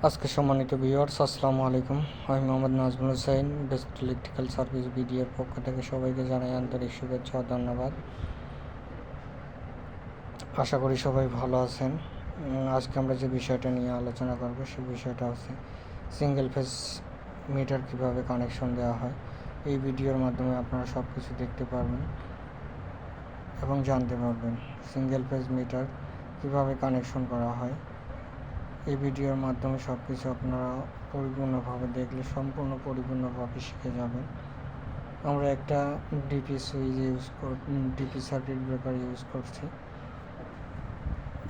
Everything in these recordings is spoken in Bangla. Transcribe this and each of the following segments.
আজকে সম্মানিত ভিউয়ার্স, আসসালামু আলাইকুম। আমি Mohammad Nazmul Hossain, best electrical service বিডিএর পক্ষ থেকে সবাইকে জানাই আন্তরিক শুভেচ্ছা ও ধন্যবাদ। আশা করি সবাই ভালো আছেন। আজকে আমরা যে বিষয়টা নিয়ে আলোচনা করব সেই বিষয়টা হচ্ছে সিঙ্গেল ফেজ মিটার কীভাবে কানেকশন দেওয়া হয়। এই ভিডিওর মাধ্যমে আপনারা সব কিছু দেখতে পারবেন এবং জানতে পারবেন সিঙ্গেল ফেজ মিটার কীভাবে কানেকশন করা হয়। এই ভিডিওর মাধ্যমে সব কিছু আপনারা পরিপূর্ণভাবে দেখলে পরিপূর্ণভাবে শিখে যাবেন। আমরা একটা DP switch DP circuit breaker use করছি।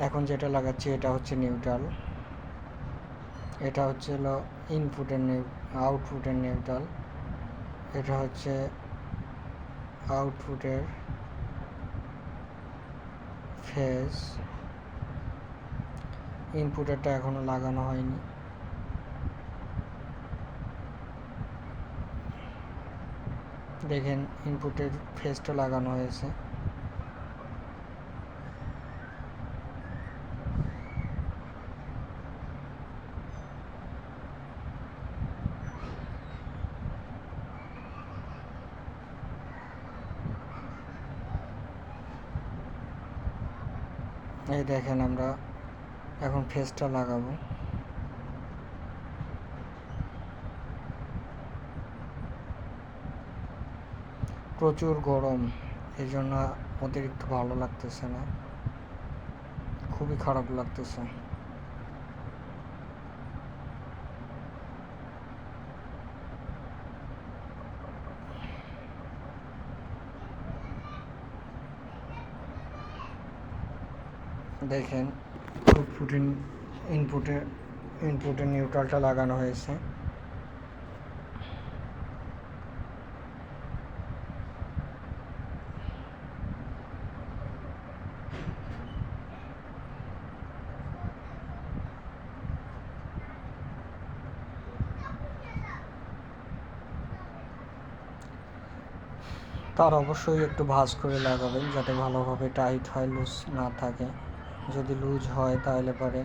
এখন যেটা লাগাচ্ছি এটা হচ্ছে নিউট্রাল, এটা হচ্ছে আউটপুটের নিউট্রাল, এটা হচ্ছে আউটপুটের ফেজ। ইনপুটেরটা এখনো লাগানো হয়নি। দেখেন ইনপুটের ফেজটা লাগানো হয়েছে। এই দেখেন আমরা এখন ফেজটা লাগাবো। প্রচুর গরম, এই জন্য অতিরিক্ত ভালো লাগতেছে না, খুবই খারাপ লাগতেছে। দেখেন ইনপুটে নিউট্রালটা লাগানো হয়েছে। তার অবশ্যই একটু ভাঁজ করে লাগাবেন যাতে ভালোভাবে টাইট হয়, লুজ না থাকে। যদি লুজ হয় তাহলে পরে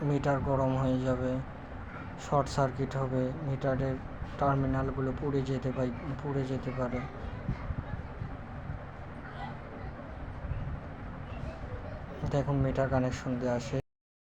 মিটার গরম হয়ে যাবে, শর্ট সার্কিট হবে, মিটারের টার্মিনালগুলো পুড়ে যেতে পারে। দেখুন মিটার কানেকশন দেওয়া আছে।